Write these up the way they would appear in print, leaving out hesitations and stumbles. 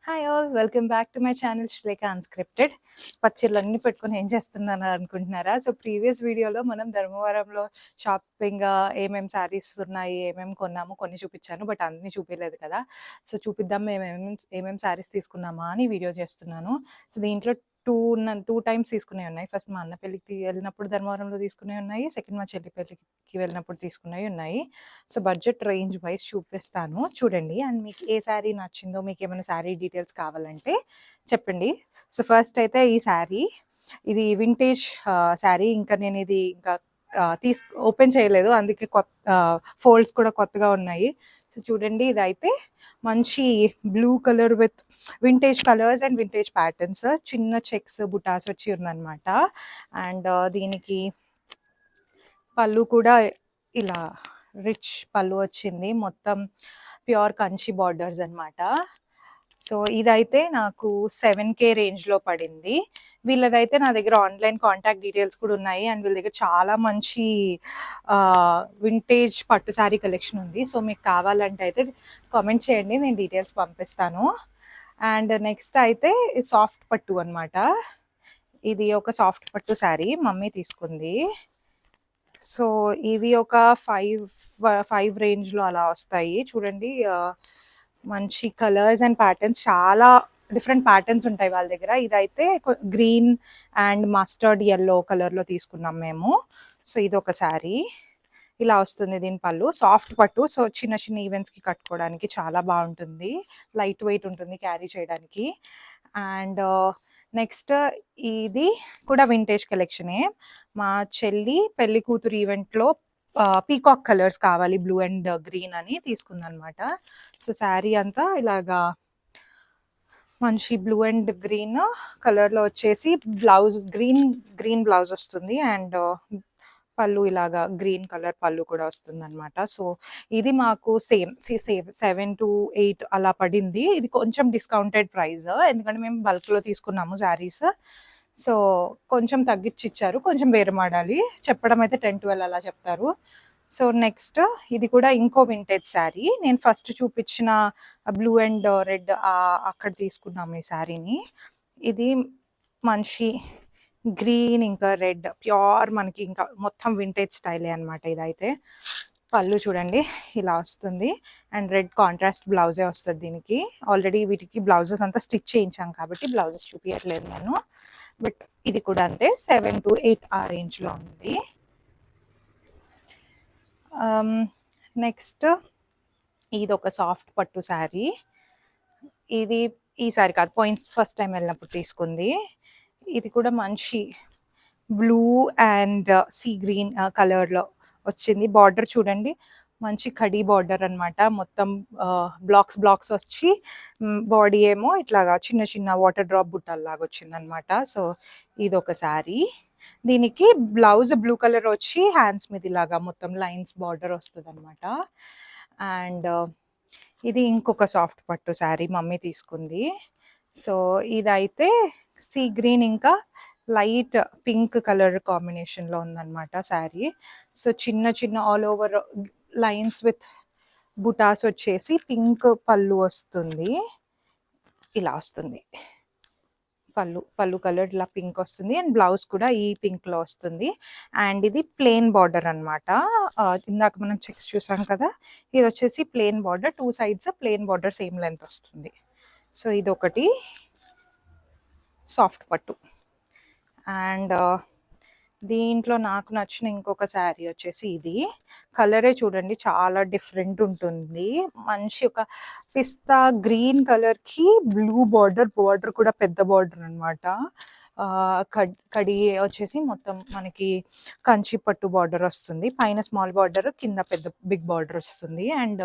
Hi all, welcome back to my channel Srilekha unscripted. పచ్చళ్ళన్నీ పెట్టుకొని ఏం చేస్తున్నాను అనుకుంటున్నారా? సో ప్రీవియస్ వీడియోలో మనం ధర్మవరంలో షాపింగ్ ఏమేమి శారీస్ ఉన్నాయి, ఏమేమి కొన్నాము కొన్ని చూపించాను, బట్ అన్నీ చూపించలేదు కదా. సో చూపిద్దాం మేము ఏమేమి శారీస్ తీసుకున్నామా అని వీడియో చేస్తున్నాను. సో దీంట్లో టూ టైమ్స్ తీసుకునే ఉన్నాయి. ఫస్ట్ మా అన్న పెళ్ళికి వెళ్ళినప్పుడు ధర్మవరంలో తీసుకునే ఉన్నాయి, సెకండ్ మా చెల్లి పెళ్ళికి వెళ్ళినప్పుడు తీసుకునేవి ఉన్నాయి. సో బడ్జెట్ రేంజ్ వైజ్ చూపిస్తాను చూడండి. అండ్ మీకు ఏ శారీ నచ్చిందో, మీకు ఏమైనా శారీ డీటెయిల్స్ కావాలంటే చెప్పండి. సో ఫస్ట్ అయితే ఈ శారీ, ఇది వింటేజ్ శారీ. ఇంకా నేను ఇది ఇంకా ఓపెన్ చేయలేదు, అందుకే ఫోల్డ్స్ కూడా కొత్తగా ఉన్నాయి. సో చూడండి, ఇది అయితే మంచి blue colour with vintage colours and vintage patterns, చిన్న చెక్స్ బుటాస్ వచ్చి ఉందన్నమాట. అండ్ దీనికి పళ్ళు కూడా ఇలా రిచ్ పళ్ళు వచ్చింది, మొత్తం ప్యూర్ కంచి బార్డర్స్ అనమాట. సో ఇదైతే నాకు 7K రేంజ్లో పడింది. వీళ్ళదైతే నా దగ్గర ఆన్లైన్ కాంటాక్ట్ డీటెయిల్స్ కూడా ఉన్నాయి. అండ్ వీళ్ళ దగ్గర చాలా మంచి వింటేజ్ పట్టు శారీ కలెక్షన్ ఉంది. సో మీకు కావాలంటే అయితే కామెంట్ చేయండి, నేను డీటెయిల్స్ పంపిస్తాను. అండ్ నెక్స్ట్ అయితే సాఫ్ట్ పట్టు అనమాట. ఇది ఒక సాఫ్ట్ పట్టు శారీ మమ్మీ తీసుకుంది. సో ఇవి ఒక ఫైవ్ రేంజ్లో అలా వస్తాయి. చూడండి, మంచి కలర్స్ అండ్ ప్యాటర్న్స్, చాలా డిఫరెంట్ ప్యాటర్న్స్ ఉంటాయి వాళ్ళ దగ్గర. ఇదైతే గ్రీన్ అండ్ మస్టర్డ్ ఎల్లో కలర్లో తీసుకున్నాం మేము. సో ఇది ఒక శారీ ఇలా వస్తుంది. దీని పళ్ళు సాఫ్ట్ పట్టు, సో చిన్న చిన్న ఈవెంట్స్కి కట్టుకోవడానికి చాలా బాగుంటుంది, లైట్ వెయిట్ ఉంటుంది క్యారీ చేయడానికి. అండ్ నెక్స్ట్ ఇది కూడా వింటేజ్ కలెక్షనే. మా చెల్లి పెళ్లి కూతురు ఈవెంట్లో పీకాక్ కలర్స్ కావాలి, బ్లూ అండ్ గ్రీన్ అని తీసుకుందనమాట. సో శారీ అంతా ఇలాగా మంచి బ్లూ అండ్ గ్రీన్ కలర్లో వచ్చేసి బ్లౌజ్ గ్రీన్ బ్లౌజ్ వస్తుంది. అండ్ పళ్ళు ఇలాగా గ్రీన్ కలర్ పళ్ళు కూడా వస్తుంది అనమాట. సో ఇది మాకు సేమ్ 7 to 8 అలా పడింది. ఇది కొంచెం డిస్కౌంటెడ్ ప్రైస్, ఎందుకంటే మేము బల్క్లో తీసుకున్నాము శారీస్. సో కొంచెం తగ్గించి ఇచ్చారు, కొంచెం బేరమాడాలి, చెప్పడం అయితే 10-12 అలా చెప్తారు. సో నెక్స్ట్ ఇది కూడా ఇంకో వింటేజ్ శారీ. నేను ఫస్ట్ చూపించిన బ్లూ అండ్ రెడ్ అక్కడ తీసుకున్నాము ఈ శారీని. ఇది మంచి గ్రీన్ ఇంకా రెడ్ ప్యూర్, మనకి ఇంకా మొత్తం వింటేజ్ స్టైలే అనమాట. ఇదైతే పళ్ళు చూడండి ఇలా వస్తుంది, అండ్ రెడ్ కాంట్రాస్ట్ బ్లౌజే వస్తుంది దీనికి. ఆల్రెడీ వీటికి బ్లౌజెస్ అంతా స్టిచ్ చేయించాం కాబట్టి బ్లౌజెస్ చూపించట్లేదు నేను, బట్ ఇది కూడా అంతే 7 to 8 ఆ రేంజ్లో ఉంది. నెక్స్ట్ ఇది ఒక సాఫ్ట్ పట్టు శారీ. ఇది ఈ శారీ కాదు, ఫస్ట్ టైం వెళ్ళినప్పుడు తీసుకుంది. ఇది కూడా మంచి బ్లూ అండ్ సీ గ్రీన్ కలర్లో వచ్చింది. బార్డర్ చూడండి, మంచి కడీ బార్డర్ అనమాట. మొత్తం బ్లాక్స్ వచ్చి బాడీ ఏమో ఇట్లాగా చిన్న చిన్న వాటర్ డ్రాప్ బుట్టల్లాగా వచ్చింది అనమాట. సో ఇది ఒక శారీ. దీనికి బ్లౌజ్ బ్లూ కలర్ వచ్చి హ్యాండ్స్ మీద ఇలాగా మొత్తం లైన్స్ బార్డర్ వస్తుంది అనమాట. అండ్ ఇది ఇంకొక సాఫ్ట్ పట్టు శారీ మమ్మీ తీసుకుంది. సో ఇదైతే సీ గ్రీన్ ఇంకా లైట్ పింక్ కలర్ కాంబినేషన్లో ఉందన్నమాట శారీ. సో చిన్న చిన్న ఆల్ ఓవర్ లైన్స్ విత్ బుటాస్ వచ్చేసి పింక్ పళ్ళు వస్తుంది, ఇలా వస్తుంది. పళ్ళు కలర్ ఇలా పింక్ వస్తుంది, అండ్ బ్లౌజ్ కూడా ఈ పింక్లో వస్తుంది. అండ్ ఇది ప్లెయిన్ బార్డర్ అనమాట. ఇందాక మనం చెక్స్ చూసాం కదా, ఇది వచ్చేసి plain border, 2 sides plain border same length వస్తుంది. సో ఇది ఒకటి సాఫ్ట్ పట్టు. అండ్ దీంట్లో నాకు నచ్చిన ఇంకొక శారీ వచ్చేసి ఇది. కలరే చూడండి చాలా డిఫరెంట్ ఉంటుంది, మంచి ఒక పిస్తా గ్రీన్ కలర్కి బ్లూ బార్డర్ కూడా పెద్ద బార్డర్ అనమాట. కడి వచ్చేసి మొత్తం మనకి కంచి పట్టు బార్డర్ వస్తుంది, పైన స్మాల్ బార్డర్, కింద బిగ్ బార్డర్ వస్తుంది. అండ్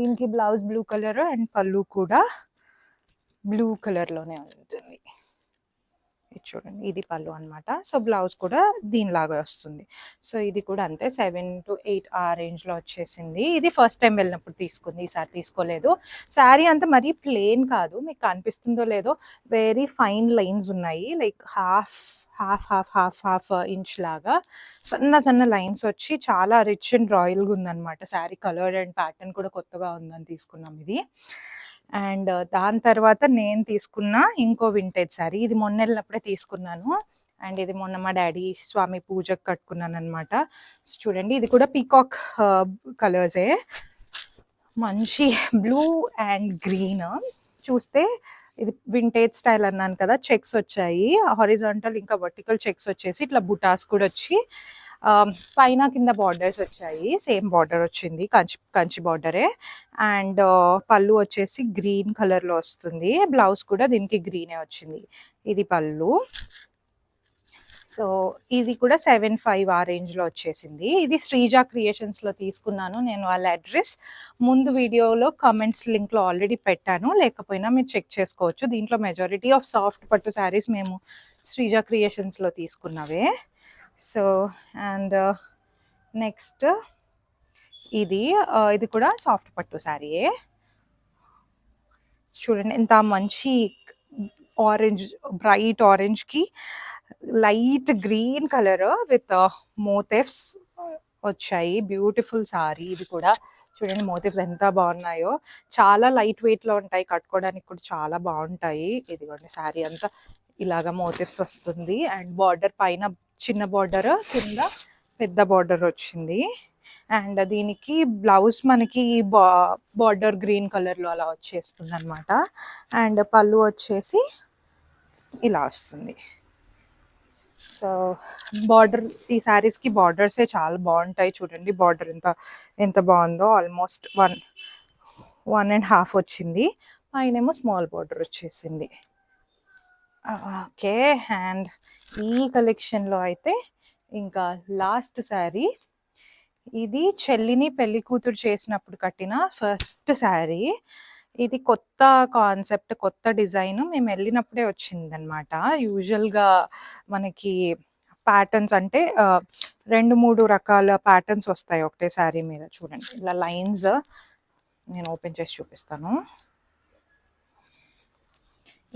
దీనికి బ్లౌజ్ బ్లూ కలర్ అండ్ పళ్ళు కూడా బ్లూ కలర్లోనే ఉంటుంది. ఇది చూడండి, ఇది పళ్ళు అనమాట. సో బ్లౌజ్ కూడా దీనిలాగా వస్తుంది. సో ఇది కూడా అంతే 7 to 8 ఆ రేంజ్లో వచ్చేసింది. ఇది ఫస్ట్ టైం వెళ్ళినప్పుడు తీసుకుంది, ఈసారి తీసుకోలేదు. శారీ అంతా మరీ ప్లెయిన్ కాదు, మీకు కనిపిస్తుందో లేదో, వెరీ ఫైన్ లైన్స్ ఉన్నాయి, లైక్ హాఫ్ ఇంచ్ లాగా సన్న లైన్స్ వచ్చి చాలా రిచ్ అండ్ రాయల్గా ఉందన్నమాట శారీ. కలర్ అండ్ ప్యాటర్న్ కూడా కొత్తగా ఉందని తీసుకున్నాం ఇది. అండ్ దాని తర్వాత నేను తీసుకున్న ఇంకో వింటేజ్ శారీ, ఇది మొన్న వెళ్ళినప్పుడే తీసుకున్నాను. అండ్ ఇది మొన్న మా డాడీ స్వామి పూజకు కట్టుకున్నాను అనమాట. చూడండి ఇది కూడా పీకాక్ కలర్సే, మంచి బ్లూ అండ్ గ్రీన్. చూస్తే ఇది వింటేజ్ స్టైల్ అన్నాను కదా, చెక్స్ వచ్చాయి హారిజాంటల్ ఇంకా వర్టికల్ చెక్స్ వచ్చేసి ఇట్లా బుటాస్ కూడా వచ్చి పైన కింద బార్డర్స్ వచ్చాయి. సేమ్ బార్డర్ వచ్చింది, కంచి బార్డరే. అండ్ పళ్ళు వచ్చేసి గ్రీన్ కలర్లో వస్తుంది, బ్లౌజ్ కూడా దీనికి గ్రీనే వచ్చింది. ఇది పళ్ళు. సో ఇది కూడా 7,500 ఆ రేంజ్లో వచ్చేసింది. ఇది శ్రీజ క్రియేషన్స్లో తీసుకున్నాను నేను. వాళ్ళ అడ్రస్ ముందు వీడియోలో కమెంట్స్ లింక్లో ఆల్రెడీ పెట్టాను, లేకపోయినా మీరు చెక్ చేసుకోవచ్చు. దీంట్లో మెజారిటీ ఆఫ్ సాఫ్ట్ పట్టు శారీస్ మేము శ్రీజ క్రియేషన్స్లో తీసుకున్నవే. సో అండ్ నెక్స్ట్ ఇది కూడా సాఫ్ట్ పట్టు శారీయే. చూడండి ఎంత మంచి ఆరెంజ్, బ్రైట్ ఆరెంజ్కి light green colour with motifs వచ్చాయి. బ్యూటిఫుల్ సారీ ఇది కూడా. చూడండి మోటివ్స్ ఎంత బాగున్నాయో, చాలా లైట్ వెయిట్లో ఉంటాయి, కట్టుకోవడానికి కూడా చాలా బాగుంటాయి. ఇదిగోండి శారీ అంతా ఇలాగ మోటివ్స్ వస్తుంది. అండ్ బార్డర్ పైన చిన్న బార్డర్, కింద పెద్ద బార్డర్ వచ్చింది. అండ్ దీనికి బ్లౌజ్ మనకి బార్డర్ గ్రీన్ కలర్లో అలా వచ్చేస్తుంది అనమాట. అండ్ పళ్ళు వచ్చేసి ఇలా వస్తుంది. సో బార్డర్, ఈ శారీస్కి బార్డర్సే చాలా బాగుంటాయి. చూడండి బార్డర్ ఎంత బాగుందో, ఆల్మోస్ట్ 1.5 వచ్చింది. పైనేమో స్మాల్ బార్డర్ వచ్చేసింది. ఓకే. అండ్ ఈ కలెక్షన్లో అయితే ఇంకా లాస్ట్ శారీ, ఇది చెల్లిని పెళ్లి కూతురు చేసినప్పుడు కట్టిన ఫస్ట్ శారీ. ఇది కొత్త కాన్సెప్ట్, కొత్త డిజైన్, మేము వెళ్ళినప్పుడే వచ్చిందనమాట. యూజువల్గా మనకి ప్యాటర్న్స్ అంటే 2-3 రకాల ప్యాటర్న్స్ వస్తాయి ఒకటే శారీ మీద. చూడండి ఇలా లైన్స్, నేను ఓపెన్ చేసి చూపిస్తాను.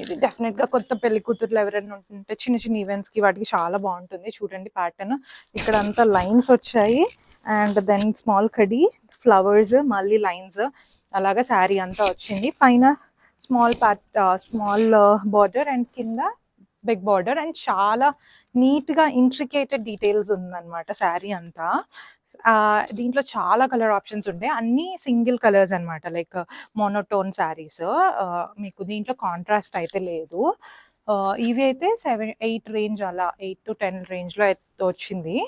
ఇది డెఫినెట్గా కొత్త పెళ్లి కూతురులు ఎవరైనా ఉంటుంటే చిన్న చిన్న ఈవెంట్స్కి వాటికి చాలా బాగుంటుంది. చూడండి ప్యాటర్న్ ఇక్కడ అంతా లైన్స్ వచ్చాయి. And then small kadhi, flowers, మళ్ళీ లైన్స్, అలాగా శారీ అంతా వచ్చింది. పైన స్మాల్ బార్డర్ అండ్ కింద బిగ్ బార్డర్. అండ్ చాలా నీట్గా ఇంట్రికేటెడ్ డీటెయిల్స్ ఉందన్నమాట శారీ అంతా. దీంట్లో చాలా కలర్ ఆప్షన్స్ ఉంటాయి, అన్నీ సింగిల్ కలర్స్ అనమాట, లైక్ మోనోటోన్ శారీస్. మీకు దీంట్లో కాంట్రాస్ట్ అయితే లేదు. ఇవి అయితే 7-8 రేంజ్, అలా 8 to 10 రేంజ్లో వచ్చింది.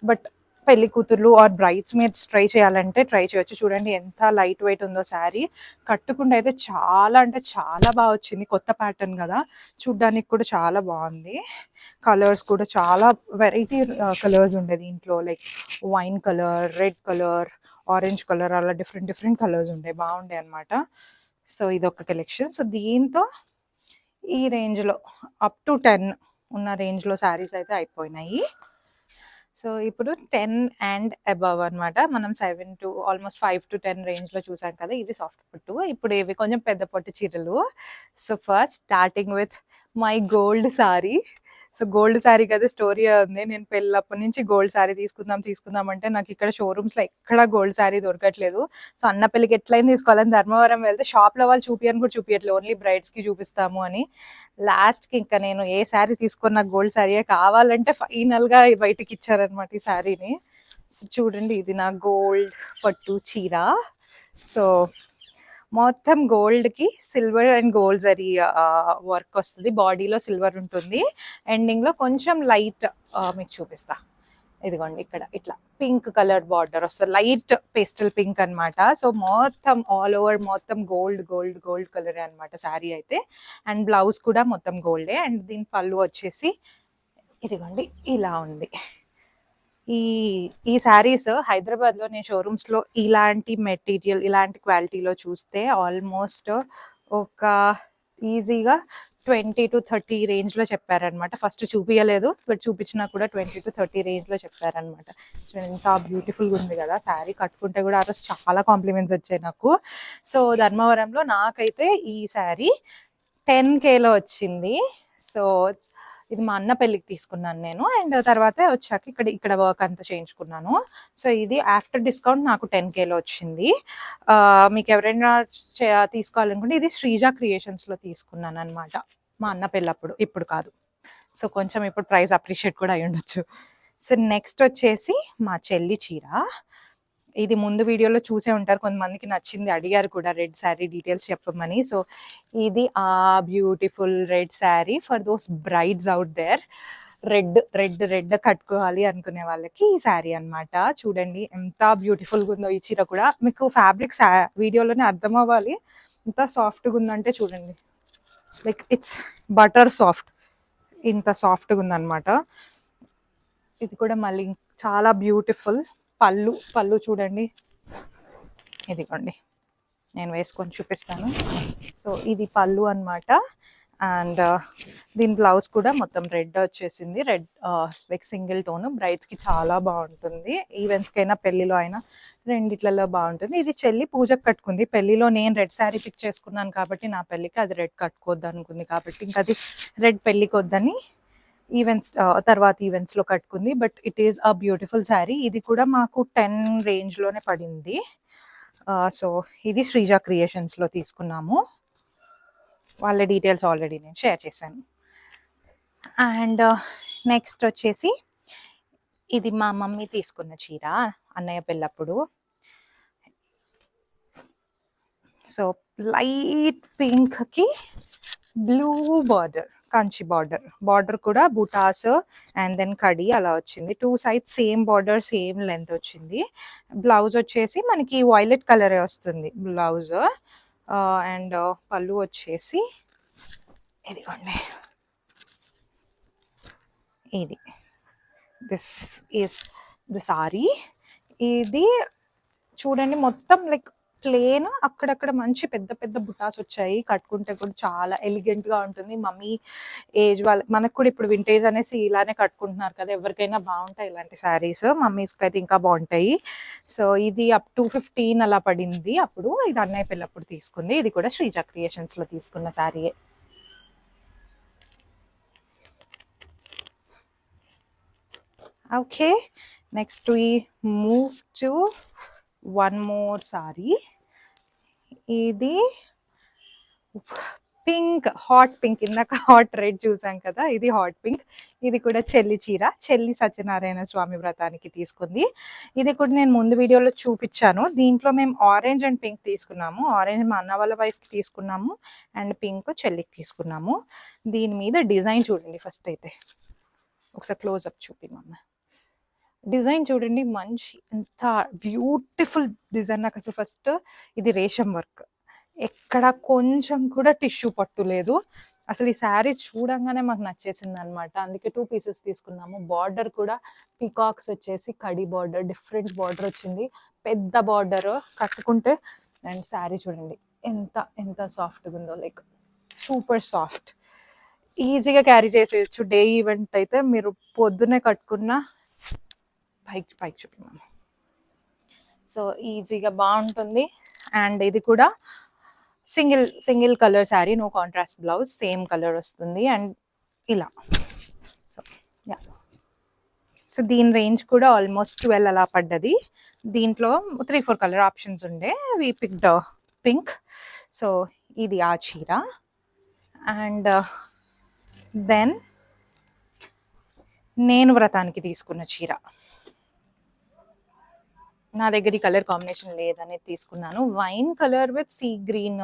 బట్ పెళ్లి కూతుర్లు ఆర్ బ్రైడ్స్ మేడ్స్ ట్రై చేయాలంటే ట్రై చేయొచ్చు. చూడండి ఎంత లైట్ వెయిట్ ఉందో శారీ. కట్టుకుంటే అయితే చాలా అంటే చాలా బాగా వచ్చింది. కొత్త ప్యాటర్న్ కదా, చూడ్డానికి కూడా చాలా బాగుంది. కలర్స్ కూడా చాలా వెరైటీ కలర్స్ ఉండే దీంట్లో, like wine colour, red colour, orange colour, అలా డిఫరెంట్ కలర్స్ ఉండే, బాగుండే అనమాట. సో ఇదొక కలెక్షన్. సో దీంతో ఈ రేంజ్లో అప్ టు 10 ఉన్న రేంజ్లో శారీస్ అయితే అయిపోయినాయి. సో ఇప్పుడు 10 అండ్ అబవ్ అనమాట. మనం 7 to ఆల్మోస్ట్ 5 to 10 రేంజ్లో చూసాం కదా, ఇవి సాఫ్ట్ పట్టు. ఇప్పుడు ఇవి కొంచెం పెద్ద పట్టు చీరలు. So first starting with my gold sari. So gold sari కదా, స్టోరీ ఉంది. నేను పెళ్ళప్పటి నుంచి గోల్డ్ శారీ తీసుకుందాం అంటే నాకు ఇక్కడ షోరూమ్స్లో ఎక్కడ గోల్డ్ శారీ దొరకట్లేదు. సో అన్న పెళ్ళికి ఎట్లయినా తీసుకోవాలని ధర్మవరం వెళ్తే షాప్లో వాళ్ళు చూపియని కూడా చూపించట్లేదు, ఓన్లీ బ్రైడ్స్కి చూపిస్తాము అని. లాస్ట్కి ఇంకా నేను ఏ శారీ తీసుకున్న గోల్డ్ శారీయే కావాలంటే ఫైనల్గా బయటికి ఇచ్చారనమాట ఈ శారీని. సో చూడండి ఇది నా గోల్డ్ పట్టు చీర. సో మొత్తం గోల్డ్కి silver and gold zari work వస్తుంది, బాడీలో సిల్వర్ ఉంటుంది, ఎండింగ్లో కొంచెం లైట్ మీకు చూపిస్తా. ఇదిగోండి ఇక్కడ ఇట్లా పింక్ కలర్ బార్డర్ వస్తుంది, లైట్ పేస్టల్ పింక్ అనమాట. సో మొత్తం ఆల్ ఓవర్ మొత్తం గోల్డ్ కలర్ అనమాట శారీ అయితే. అండ్ బ్లౌజ్ కూడా మొత్తం గోల్డే. అండ్ దీని పళ్ళు వచ్చేసి ఇదిగోండి ఇలా ఉంది. ఈ శారీస్ హైదరాబాద్లో నేను షోరూమ్స్లో ఇలాంటి మెటీరియల్, ఇలాంటి క్వాలిటీలో చూస్తే ఆల్మోస్ట్ ఒక ఈజీగా 20 to 30 రేంజ్లో చెప్పారనమాట. ఫస్ట్ చూపించలేదు, బట్ చూపించినా కూడా 20 to 30 రేంజ్లో చెప్పారనమాట. సో ఎంత బ్యూటిఫుల్గా ఉంది కదా శారీ, కట్టుకుంటే కూడా ఆ రోజు చాలా కాంప్లిమెంట్స్ వచ్చాయి నాకు. సో ధర్మవరంలో నాకైతే ఈ శారీ 10Kలో వచ్చింది. సో ఇది మా అన్న పెళ్ళికి తీసుకున్నాను నేను. అండ్ తర్వాత వచ్చాక ఇక్కడ వర్క్ అంతా చేయించుకున్నాను. సో ఇది ఆఫ్టర్ డిస్కౌంట్ నాకు 10Kలో వచ్చింది. మీకు ఎవరైనా తీసుకోవాలనుకుంటే ఇది శ్రీజ క్రియేషన్స్లో తీసుకున్నాను అనమాట. మా అన్న పెళ్ళప్పుడు, ఇప్పుడు కాదు. సో కొంచెం ఇప్పుడు ప్రైస్ అప్రిషియేట్ కూడా అయి ఉండొచ్చు. సో నెక్స్ట్ వచ్చేసి మా చెల్లి చీర. ఇది ముందు వీడియోలో చూసే ఉంటారు, కొంతమందికి నచ్చింది, అడిగారు కూడా రెడ్ శారీ డీటెయిల్స్ చెప్పమని. సో ఇది ఆ beautiful red sari for those brides out there. Red red red కట్టుకోవాలి అనుకునే వాళ్ళకి ఈ శారీ అనమాట. చూడండి ఎంత బ్యూటిఫుల్గా ఉందో ఈ చీర కూడా. మీకు ఫ్యాబ్రిక్ వీడియోలోనే అర్థం అవ్వాలి ఎంత సాఫ్ట్గా ఉందంటే. చూడండి, లైక్ ఇట్స్ బటర్ సాఫ్ట్, ఇంత సాఫ్ట్గా ఉందన్నమాట. ఇది కూడా మళ్ళీ చాలా బ్యూటిఫుల్. పళ్ళు చూడండి, ఇదిగోండి నేను వేసుకొని చూపిస్తాను. సో ఇది పళ్ళు అనమాట. అండ్ దీని బ్లౌజ్ కూడా మొత్తం రెడ్ వచ్చేసింది. Red like single tone. బ్రైడ్స్కి చాలా బాగుంటుంది, ఈవెంట్స్కైనా పెళ్ళిలో అయినా రెండిట్లలో బాగుంటుంది. ఇది చెల్లి పూజకు కట్టుకుంది. పెళ్ళిలో నేను రెడ్ శారీ పిక్ చేసుకున్నాను కాబట్టి నా పెళ్ళికి అది రెడ్ కట్టుకోవద్దు అనుకుంది కాబట్టి ఇంకా అది రెడ్ పెళ్ళికి వద్దని తర్వాత ఈవెంట్స్లో కట్టుకుంది. But it is a beautiful sari. ఇది కూడా మాకు 10 రేంజ్లోనే పడింది. సో ఇది శ్రీజ క్రియేషన్స్లో తీసుకున్నాము. వాళ్ళ డీటెయిల్స్ ఆల్రెడీ నేను షేర్ చేశాను. అండ్ నెక్స్ట్ వచ్చేసి ఇది మా మమ్మీ తీసుకున్న చీర అన్నయ్య పెళ్ళప్పుడు. సో లైట్ పింక్కి బ్లూ బార్డర్, కంచి బార్డర్ కూడా బుటాస్ అండ్ దెన్ కడి అలా వచ్చింది. 2 sides same border, same length వచ్చింది. బ్లౌజ్ వచ్చేసి మనకి వైలెట్ కలరే వస్తుంది బ్లౌజ్. అండ్ పళ్ళు వచ్చేసి ఇదిగోండి, ఇది దిస్ ఈస్ ది సారీ. ఇది చూడండి మొత్తం లైక్ ప్లేన్, అక్కడక్కడ మంచి పెద్ద పెద్ద బుటాస్ వచ్చాయి. కట్టుకుంటే కూడా చాలా ఎలిగెంట్ గా ఉంటుంది. మమ్మీ ఏజ్ వాళ్ళ, మనకు కూడా ఇప్పుడు వింటేజ్ అనేసి ఇలానే కట్టుకుంటున్నారు కదా, ఎవరికైనా బాగుంటాయి ఇలాంటి శారీస్. మమ్మీస్కి అయితే ఇంకా బాగుంటాయి. సో ఇది అప్ టు 15 అలా పడింది అప్పుడు. ఇది అన్నయ్య పెళ్ళప్పుడు తీసుకుంది. ఇది కూడా శ్రీజ క్రియేషన్స్ లో తీసుకున్న శారీయే. Okay, next we move to one more saree. ఇది పింక్, హాట్ పింక్. ఇందాక హాట్ రెడ్ చూసాం కదా, ఇది హాట్ పింక్. ఇది కూడా చెల్లి చీర, చెల్లి సత్యనారాయణ స్వామి వ్రతానికి తీసుకుంది. ఇది కూడా నేను ముందు వీడియోలో చూపించాను. దీంట్లో మేము ఆరెంజ్ అండ్ పింక్ తీసుకున్నాము. ఆరెంజ్ మా అన్న వాళ్ళ వైఫ్కి తీసుకున్నాము అండ్ పింక్ చెల్లికి తీసుకున్నాము. దీని మీద డిజైన్ చూడండి ఫస్ట్ అయితే, ఒకసారి క్లోజ్అప్ చూపిమమ్మ. డిజైన్ చూడండి, మంచి ఎంత బ్యూటిఫుల్ డిజైన్. నాకు అసలు ఫస్ట్ ఇది రేషం వర్క్, ఎక్కడ కొంచెం కూడా టిష్యూ పట్టు లేదు. అసలు ఈ శారీ చూడంగానే మాకు నచ్చేసింది అనమాట. అందుకే 2 pieces తీసుకున్నాము. బార్డర్ కూడా పీకాక్స్ వచ్చేసి కడి బార్డర్, డిఫరెంట్ బార్డర్ వచ్చింది, పెద్ద బార్డర్. కట్టుకుంటే అండ్ శారీ చూడండి ఎంత ఎంత సాఫ్ట్గా ఉందో, లైక్ సూపర్ సాఫ్ట్. ఈజీగా క్యారీ చేసేయచ్చు. డే ఈవెంట్ అయితే మీరు పొద్దునే కట్టుకున్న పైకి చూపిమా. సో ఈజీగా బాగుంటుంది. అండ్ ఇది కూడా single colour sari, no contrast blouse, same colour వస్తుంది. అండ్ ఇలా సో యా. సో దీని రేంజ్ కూడా ఆల్మోస్ట్ 12 అలా పడ్డది. దీంట్లో 3-4 కలర్ ఆప్షన్స్ ఉండే, వి పిక్డ్ పింక్. సో ఇది ఆ చీర. అండ్ దెన్ నేను వ్రతానికి తీసుకున్న చీర, నా దగ్గర ఈ కలర్ కాంబినేషన్ లేదనేది తీసుకున్నాను. Wine colour with sea green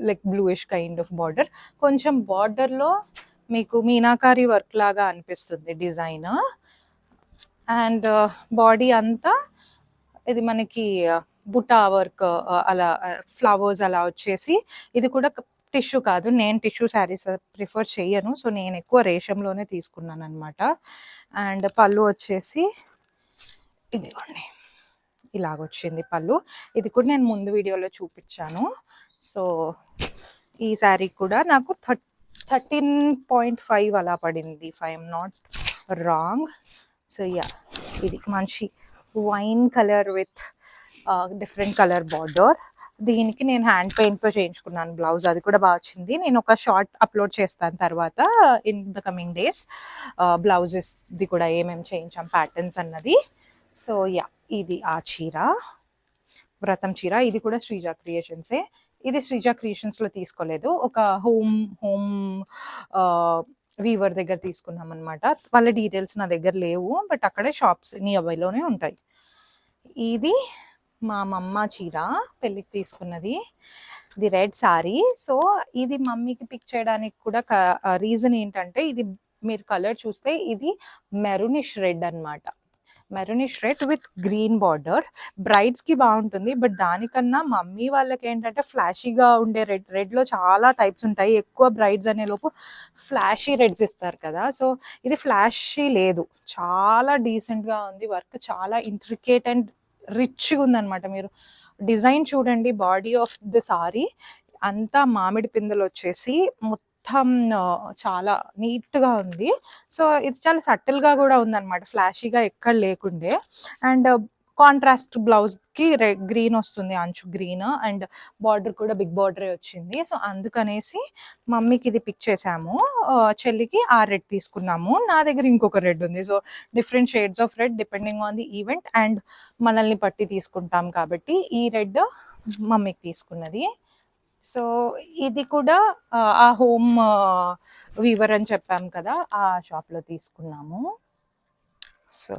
like bluish kind of border. కొంచెం బార్డర్లో మీకు మీనాకారి వర్క్ లాగా అనిపిస్తుంది డిజైన్. అండ్ బాడీ అంతా ఇది మనకి బుటా వర్క్ అలా ఫ్లవర్స్ అలా వచ్చేసి. ఇది కూడా టిష్యూ కాదు, నేను టిష్యూ శారీస్ ప్రిఫర్ చేయను. సో నేను ఎక్కువ రేషంలోనే తీసుకున్నాను అనమాట. అండ్ పళ్ళు వచ్చేసి ఇదిగోండి ఇలాగొచ్చింది పళ్ళు. ఇది కూడా నేను ముందు వీడియోలో చూపించాను. సో ఈ శారీ కూడా నాకు 13.5 అలా పడింది, if I'm not wrong. So yeah, ఇది మంచి wine colour with different colour border. దీనికి నేను హ్యాండ్ పెయింట్తో చేయించుకున్నాను బ్లౌజ్, అది కూడా బాగా వచ్చింది. నేను ఒక షార్ట్ అప్లోడ్ చేస్తాను తర్వాత ఇన్ ద కమింగ్ డేస్, బ్లౌజెస్ది కూడా ఏమేమి చేయించాం ప్యాటర్న్స్ అన్నది. సో యా, ఇది ఆ చీర, వ్రతం చీర. ఇది కూడా శ్రీజ క్రియేషన్సే. ఇది శ్రీజ క్రియేషన్స్లో తీసుకోలేదు, ఒక హోమ్ వీవర్ దగ్గర తీసుకున్నాం అనమాట. వాళ్ళ డీటెయిల్స్ నా దగ్గర లేవు, బట్ అక్కడే షాప్స్ నియర్ బైలోనే ఉంటాయి. ఇది మా మమ్మ చీర, పెళ్ళికి తీసుకున్నది. ఇది రెడ్ సారీ. సో ఇది మమ్మీకి పిక్ చేయడానికి కూడా రీజన్ ఏంటంటే, ఇది మీరు కలర్ చూస్తే ఇది మెరూనిష్ రెడ్ అనమాట. Maroonish red with green border. బ్రైడ్స్కి బాగుంటుంది, బట్ దానికన్నా మమ్మీ వాళ్ళకి ఏంటంటే ఫ్లాషీగా ఉండే రెడ్లో చాలా టైప్స్ ఉంటాయి. ఎక్కువ బ్రైడ్స్ అనే లోపు ఫ్లాషీ రెడ్స్ ఇస్తారు కదా, సో ఇది ఫ్లాషీ లేదు, చాలా డీసెంట్గా ఉంది. వర్క్ చాలా ఇంట్రికేట్ అండ్ రిచ్గా ఉందన్నమాట. మీరు డిజైన్ చూడండి, బాడీ ఆఫ్ ది సారీ అంతా మామిడి పిందెలు వచ్చేసి మొత్తం చాలా నీట్గా ఉంది. సో ఇది చాలా సటిల్గా కూడా ఉందన్నమాట, ఫ్లాషీగా ఎక్కడ లేకుండే. అండ్ కాంట్రాస్ట్ బ్లౌజ్కి గ్రీన్ వస్తుంది, అంచు గ్రీన్, అండ్ బార్డర్ కూడా బిగ్ బార్డరే వచ్చింది. సో అందుకనేసి మమ్మీకి ఇది పిక్ చేసాము, చెల్లికి ఆ రెడ్ తీసుకున్నాము. నా దగ్గర ఇంకొక రెడ్ ఉంది. So different shades of red depending on the event and మనల్ని పట్టి తీసుకుంటాం కాబట్టి ఈ రెడ్ మమ్మీకి తీసుకున్నది. సో ఇది కూడా ఆ హోమ్ వీవర్ అని చెప్పాం కదా, ఆ షాప్లో తీసుకున్నాము. సో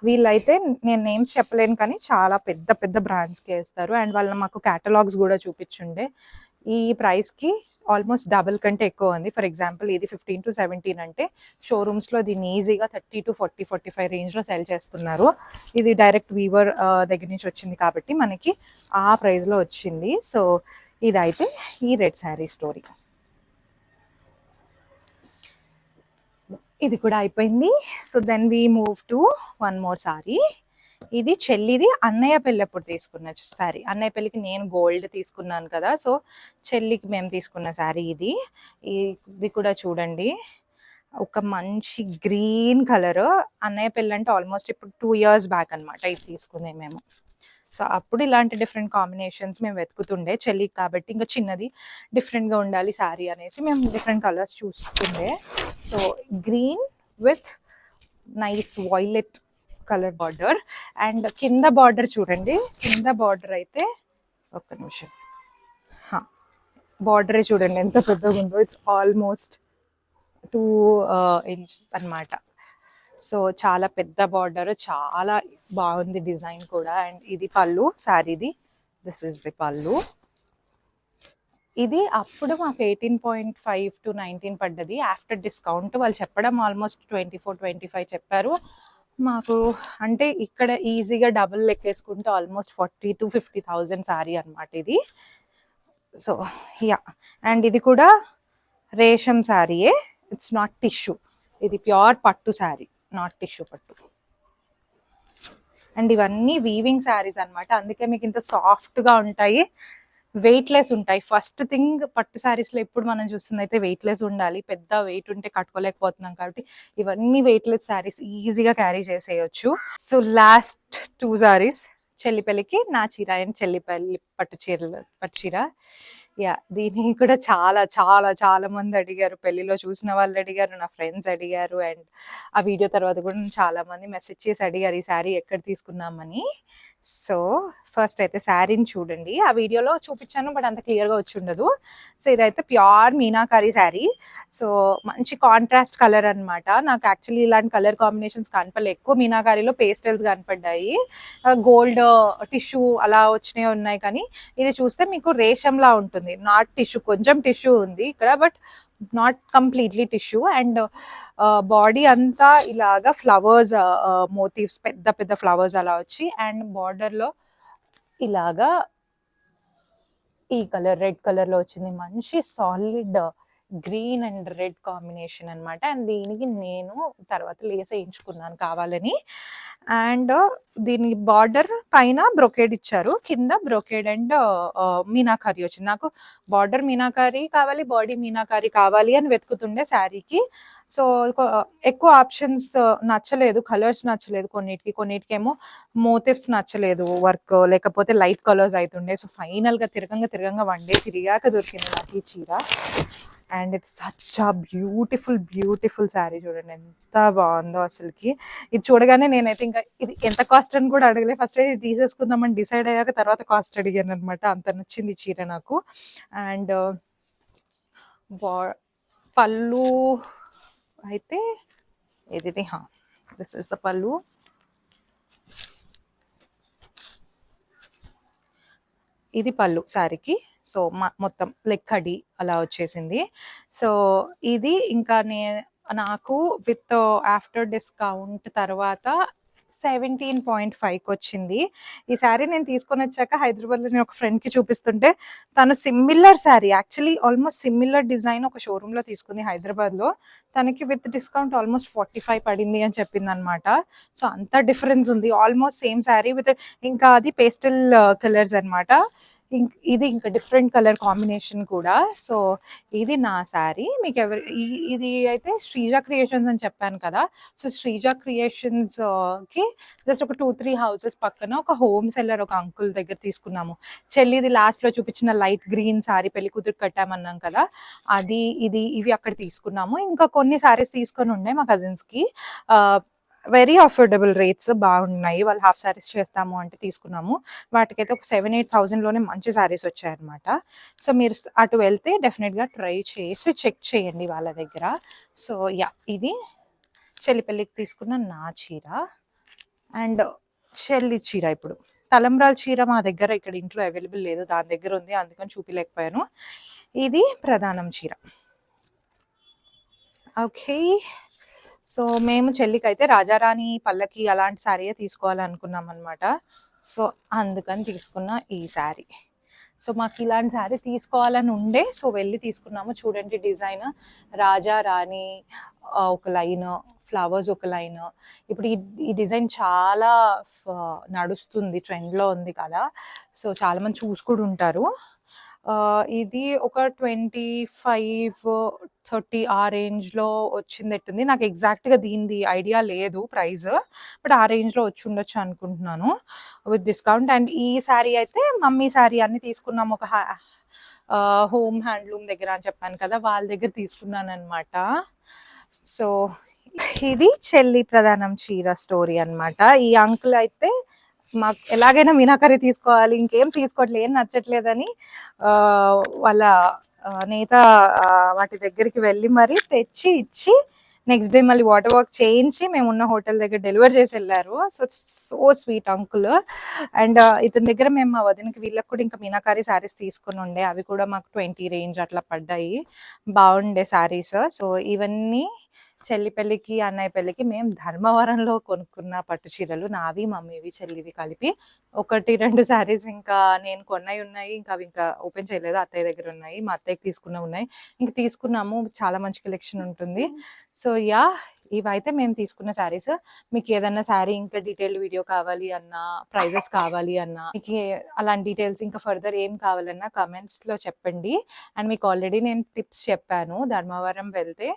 వీళ్ళైతే నేను నేమ్స్ చెప్పలేను కానీ చాలా పెద్ద పెద్ద బ్రాండ్స్కి వేస్తారు. అండ్ వాళ్ళు మాకు క్యాటలాగ్స్ కూడా చూపించుండే. ఈ ప్రైస్కి ఆల్మోస్ట్ డబుల్ కంటే ఎక్కువ ఉంది. ఫర్ ఎగ్జాంపుల్ ఇది 15 to 17 అంటే షోరూమ్స్లో దీన్ని ఈజీగా 30 to 40, 45 రేంజ్లో సెల్ చేస్తున్నారు. ఇది డైరెక్ట్ వీవర్ దగ్గర నుంచి వచ్చింది కాబట్టి మనకి ఆ ప్రైస్లో వచ్చింది. సో ఇదైతే ఈ రెడ్ శారీ స్టోరీ. ఇది కూడా అయిపోయింది. So then we move to one more sari. ఇది చెల్లిది అన్నయ్య పెళ్ళి అప్పుడు తీసుకున్న శారీ. అన్నయ్య పెళ్ళికి నేను గోల్డ్ తీసుకున్నాను కదా, సో చెల్లికి మేము తీసుకున్న శారీ ఇది. ఇది కూడా చూడండి, ఒక మంచి గ్రీన్ కలర్. అన్నయ్య పెళ్ళి అంటే ఆల్మోస్ట్ ఇప్పుడు 2 years బ్యాక్ అనమాట ఇది తీసుకుందే మేము. సో అప్పుడు ఇలాంటి డిఫరెంట్ కాంబినేషన్స్ మేము వెతుకుతుండే, చెల్లికి కాబట్టి ఇంకా చిన్నది డిఫరెంట్గా ఉండాలి శారీ అనేసి మేము డిఫరెంట్ కలర్స్ చూస్తుండే. So green with nice violet colour border. And కింద బార్డర్ చూడండి, కింద బార్డర్ అయితే ఒక్క నిమిషం, బార్డరే చూడండి ఎంత పెద్దగా ఉందో. ఇట్స్ ఆల్మోస్ట్ 2 inches అనమాట. సో చాలా పెద్ద బార్డర్, చాలా బాగుంది డిజైన్ కూడా. అండ్ ఇది పళ్ళు శారీది, దిస్ ఇస్ ది పళ్ళు. ఇది అప్పుడు మాకు 18.5 to 19 పడ్డది. ఆఫ్టర్ డిస్కౌంట్ వాళ్ళు చెప్పడం ఆల్మోస్ట్ 24, 25 చెప్పారు మాకు. అంటే ఇక్కడ ఈజీగా డబుల్ లెక్కేసుకుంటే ఆల్మోస్ట్ 40 to 50,000 శారీ అనమాట ఇది. సో యా, అండ్ ఇది కూడా రేషం శారీయే, ఇట్స్ నాట్ టిష్యూ. ఇది ప్యూర్ పట్టు శారీ, నాట్ టిష్యూ పట్టు. అండ్ ఇవన్నీ వీవింగ్ శారీస్ అనమాట, అందుకే మీకు ఇంత సాఫ్ట్గా ఉంటాయి, వెయిట్లెస్ ఉంటాయి. ఫస్ట్ థింగ్ పట్టు శారీస్లో ఇప్పుడు మనం చూస్తుంది అయితే వెయిట్లెస్ ఉండాలి, పెద్ద వెయిట్ ఉంటే కట్టుకోలేకపోతున్నాం కాబట్టి ఇవన్నీ వెయిట్లెస్ శారీస్ ఈజీగా క్యారీ చేసేయచ్చు. సో లాస్ట్ 2 sarees, చెల్లి పెళ్ళికి నా చీర అండ్ చెల్లి పెళ్ళి పట్టు చీర. యా, దీన్ని కూడా చాలా చాలా చాలా మంది అడిగారు, పెళ్లిలో చూసిన వాళ్ళు అడిగారు, నా ఫ్రెండ్స్ అడిగారు, అండ్ ఆ వీడియో తర్వాత కూడా చాలా మంది మెసేజ్ చేసి అడిగారు ఈ శారీ ఎక్కడ తీసుకున్నామని. సో ఫస్ట్ అయితే శారీని చూడండి, ఆ వీడియోలో చూపించాను బట్ అంత క్లియర్గా వచ్చి ఉండదు. సో ఇదైతే ప్యూర్ మీనాకారి శారీ. సో మంచి కాంట్రాస్ట్ కలర్ అనమాట. నాకు యాక్చువల్లీ ఇలాంటి కలర్ కాంబినేషన్స్ కనపడలే, ఎక్కువ మీనాకారిలో పేస్టల్స్ కనపడ్డాయి, గోల్డ్ టిష్యూ అలా వచ్చినవి ఉన్నాయి. కానీ ఇది చూస్తే మీకు రేషంలా ఉంటుంది, నాట్ టిష్యూ, కొంచెం టిష్యూ ఉంది ఇక్కడ but not completely tissue. And body అంతా ఇలాగా ఫ్లవర్స్ మోటివ్స్, పెద్ద పెద్ద ఫ్లవర్స్ అలా వచ్చి, అండ్ బార్డర్లో ఇలాగా ఈ కలర్ రెడ్ కలర్లో వచ్చింది. మంచి solid green and red combination అనమాట. అండ్ దీనికి నేను తర్వాత లేస్ వేయించుకున్నాను కావాలని. అండ్ దీనికి బార్డర్ పైన బ్రొకేడ్ ఇచ్చారు, కింద బ్రొకేడ్ అండ్ మీనాకారి వచ్చింది. నాకు బార్డర్ మీనాకారి కావాలి, బాడీ మీనాకారి కావాలి అని వెతుకుతుండే శారీకి. సో ఎక్కువ ఆప్షన్స్ నచ్చలేదు, కలర్స్ నచ్చలేదు, కొన్నిటికేమో మోటివ్స్ నచ్చలేదు, వర్క్ లేకపోతే లైట్ కలర్స్ అవుతుండే. సో ఫైనల్గా తిరగంగా వన్ డే తిరిగాక దొరికింది నాకు ఈ చీర. And it's such a beautiful sari. చూడండి ఎంత బాగుందో అసలుకి. ఇది చూడగానే నేనైతే ఇంకా ఇది ఎంత కాస్ట్ అని కూడా అడగలే, ఫస్ట్ అయితే ఇది తీసేసుకుందామని డిసైడ్ అయ్యాక తర్వాత కాస్ట్ అడిగాను అనమాట. అంత నచ్చింది చీర నాకు. అండ్ పళ్ళు అయితే ఇది దిస్ ఇస్ ద పళ్ళు. ఇది పళ్ళు శారీకి. సో మొత్తం లెక్కడి అలా వచ్చేసింది. సో ఇది ఇంకా నాకు విత్ ఆఫ్టర్ డిస్కౌంట్ తర్వాత 17.5కి వచ్చింది. ఈ శారీ నేను తీసుకొని వచ్చాక హైదరాబాద్లో నేను ఒక ఫ్రెండ్కి చూపిస్తుంటే తను similar sari, actually almost similar design ఒక షోరూంలో తీసుకుంది హైదరాబాద్లో. తనకి విత్ డిస్కౌంట్ ఆల్మోస్ట్ 45 పడింది అని చెప్పింది అనమాట. సో అంత డిఫరెన్స్ ఉంది, ఆల్మోస్ట్ సేమ్ శారీ విత్ ఇంకా అది పేస్టల్ కలర్స్ అనమాట. ఇది ఇంకా డిఫరెంట్ కలర్ కాంబినేషన్ కూడా. సో ఇది నా శారీ. మీకు ఇది అయితే శ్రీజ క్రియేషన్స్ అని చెప్పాను కదా. సో శ్రీజ క్రియేషన్స్ కి జస్ట్ ఒక 2-3 హౌసెస్ పక్కన ఒక హోమ్ సెల్లర్ ఒక అంకుల్ దగ్గర తీసుకున్నాము. చెల్లిది లాస్ట్ లో చూపించిన లైట్ గ్రీన్ శారీ పెళ్లి కూతురు కట్టామన్నాం కదా, అది ఇవి అక్కడ తీసుకున్నాము. ఇంకా కొన్ని శారీస్ తీసుకొని ఉన్నాయి మా కజిన్స్ కి. వెరీ అఫోర్డబుల్ రేట్స్ బాగున్నాయి. వాళ్ళు హాఫ్ శారీస్ చేస్తాము అంటే తీసుకున్నాము. వాటికైతే ఒక 7-8,000లోనే మంచి శారీస్ వచ్చాయన్నమాట. సో మీరు అటు వెళ్తే డెఫినెట్గా ట్రై చేసి చెక్ చేయండి వాళ్ళ దగ్గర. సో యా, ఇది చెల్లి పెళ్ళికి తీసుకున్న నా చీర. అండ్ చెల్లి చీర, ఇప్పుడు తలంబ్రాల చీర మా దగ్గర ఇక్కడ ఇంట్లో అవైలబుల్ లేదు, దాని దగ్గర ఉంది, అందుకని చూపించలేకపోయాను. ఇది ప్రధానం చీర. ఓకే, సో మేము చెల్లికి అయితే రాజారాణి పల్లకి అలాంటి శారీయే తీసుకోవాలనుకున్నాం అనమాట. సో అందుకని తీసుకున్న ఈ శారీ. సో మాకు ఇలాంటి శారీ తీసుకోవాలని ఉండే, సో వెళ్ళి తీసుకున్నాము. చూడండి డిజైన్, రాజా రాణి ఒక లైన్, ఫ్లవర్స్ ఒక లైన్. ఇప్పుడు ఈ డిజైన్ చాలా నడుస్తుంది, ట్రెండ్లో ఉంది కదా. సో చాలా మంది చూసుకుని ఉంటారు. ఇది ఒక 25-30 ఆ రేంజ్లో వచ్చిందట్టుంది. నాకు ఎగ్జాక్ట్గా దీనిది ఐడియా లేదు ప్రైస్, బట్ ఆ రేంజ్లో వచ్చి ఉండొచ్చు అనుకుంటున్నాను విత్ డిస్కౌంట్. అండ్ ఈ శారీ అయితే మమ్మీ శారీ అన్ని తీసుకున్నాము ఒక హోమ్ హ్యాండ్లూమ్ దగ్గర అని చెప్పాను కదా, వాళ్ళ దగ్గర తీసుకున్నాను అనమాట. సో ఇది చెల్లి ప్రధానం చీర స్టోరీ అనమాట. ఈ అంకుల్ అయితే మాకు ఎలాగైనా మీనాకరీ తీసుకోవాలి, ఇంకేం తీసుకోవట్లేదు, ఏం నచ్చట్లేదని వాళ్ళ నేత వాటి దగ్గరికి వెళ్ళి మరి తెచ్చి ఇచ్చి నెక్స్ట్ డే మళ్ళీ వాటర్ వాక్ చేయించి మేము ఉన్న హోటల్ దగ్గర డెలివర్ చేసి వెళ్ళారు. So sweet uncle. అండ్ ఇతని దగ్గర మేము మా వదినకి వీళ్ళకి కూడా ఇంకా మీనాకారి శారీస్ తీసుకుని ఉండే, అవి కూడా మాకు 20 రేంజ్ అట్లా పడ్డాయి, బాగుండే శారీస్. సో ఇవన్నీ చెల్లి పెళ్ళికి అన్నయ్య పెళ్ళికి మేము ధర్మవరంలో కొనుక్కున్న పట్టు చీరలు, నావి మమ్మీవి చెల్లివి కలిపి 1-2 శారీస్ ఇంకా నేను కొన్నవి ఉన్నాయి, ఇంకా అవి ఇంకా ఓపెన్ చేయలేదు, అత్తయ్య దగ్గర ఉన్నాయి, మా అత్తయ్యకి తీసుకున్నవి ఉన్నాయి, ఇంకా తీసుకున్నాము. చాలా మంచి కలెక్షన్ ఉంటుంది. సో యా, ఇవైతే మేము తీసుకున్న శారీస్. మీకు ఏదన్నా శారీ ఇంకా డీటెయిల్డ్ వీడియో కావాలి అన్నా, ప్రైజెస్ కావాలి అన్నా, మీకు అలాంటి డీటెయిల్స్ ఇంకా ఫర్దర్ ఏం కావాలన్నా కమెంట్స్లో చెప్పండి. అండ్ మీకు ఆల్రెడీ నేను టిప్స్ చెప్పాను, ధర్మవరం వెళ్తే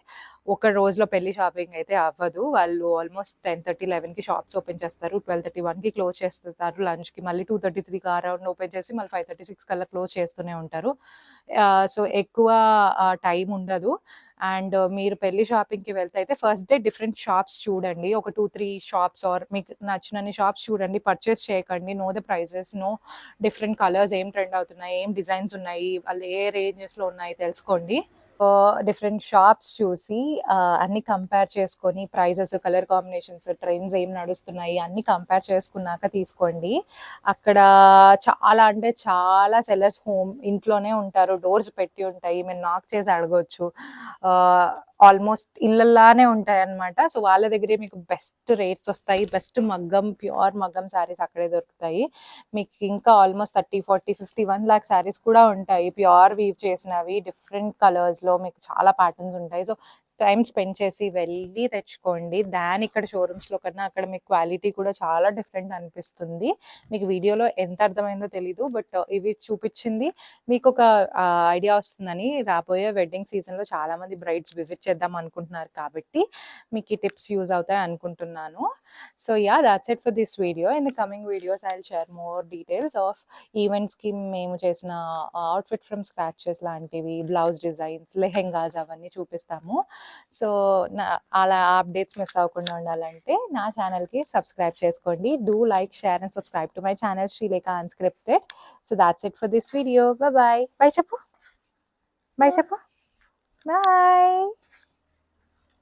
ఒక రోజులో పెళ్లి షాపింగ్ అయితే అవ్వదు. వాళ్ళు ఆల్మోస్ట్ 10:30-11కి షాప్స్ ఓపెన్ చేస్తారు, 12:31కి క్లోజ్ చేస్తారు లంచ్కి, మళ్ళీ 2:33కి అరౌండ్ ఓపెన్ చేసి మళ్ళీ 5:36 కల్లా క్లోజ్ చేస్తూనే ఉంటారు. సో ఎక్కువ టైం ఉండదు. అండ్ మీరు పెళ్లి షాపింగ్కి వెళ్తే అయితే ఫస్ట్ డే డిఫరెంట్ షాప్స్ చూడండి, ఒక 2-3 షాప్స్ ఆర్ మీకు నచ్చినన్ని షాప్స్ చూడండి, పర్చేస్ చేయకండి. No the prices, no different colours ఏం ట్రెండ్ అవుతున్నాయి, ఏం డిజైన్స్ ఉన్నాయి, వాళ్ళు ఏ రేంజెస్లో ఉన్నాయి తెలుసుకోండి. డిఫరెంట్ షాప్స్ చూసి అన్ని కంపేర్ చేసుకొని ప్రైజెస్, కలర్ కాంబినేషన్స్, ట్రెండ్స్ ఏం నడుస్తున్నాయి అన్ని కంపేర్ చేసుకున్నాక తీసుకోండి. అక్కడ చాలా అంటే చాలా సెల్లర్స్ ఇంట్లోనే ఉంటారు, డోర్స్ పెట్టి ఉంటాయి, మీరు నాక్ చేసి అడగవచ్చు. ఆల్మోస్ట్ ఇళ్ళల్లానే ఉంటాయన్నమాట. సో వాళ్ళ దగ్గరే మీకు బెస్ట్ రేట్స్ వస్తాయి. బెస్ట్ మగ్గం, ప్యూర్ మగ్గం శారీస్ అక్కడే దొరుకుతాయి. మీకు ఇంకా ఆల్మోస్ట్ 30, 40, 50, 1 lakh శారీస్ కూడా ఉంటాయి. ప్యూర్ వీవ్ చేసినవి డిఫరెంట్ కలర్స్లో మీకు చాలా ప్యాటర్న్స్ ఉంటాయి. సో టైం స్పెండ్ చేసి వెళ్ళి తెచ్చుకోండి. దాని ఇక్కడ షోరూమ్స్లో కన్నా అక్కడ మీకు క్వాలిటీ కూడా చాలా డిఫరెంట్ అనిపిస్తుంది. మీకు వీడియోలో ఎంత అర్థమైందో తెలీదు, బట్ ఇవి చూపించింది మీకు ఒక ఐడియా వస్తుందని. రాబోయే వెడ్డింగ్ సీజన్లో చాలామంది బ్రైడ్స్ విజిట్ చేద్దాం అనుకుంటున్నారు కాబట్టి మీకు ఈ టిప్స్ యూజ్ అవుతాయి అనుకుంటున్నాను. So yeah, that's it for this video. In the coming videos I will share more details of ఈవెంట్స్కి మేము చేసిన అవుట్ఫిట్ ఫ్రమ్ స్క్రాచెస్ లాంటివి, బ్లౌజ్ డిజైన్స్, లెహెంగాస్ అవన్నీ చూపిస్తాము. సో అలా అప్డేట్స్ మిస్ అవ్వకుండా ఉండాలంటే నా ఛానల్కి సబ్స్క్రైబ్ చేసుకోండి. Do like, share and subscribe to my channel Srilekha unscripted. So that's it for this video. Bye bye. Bye చెప్పు, బాయ్ చెప్పు, బాయ్.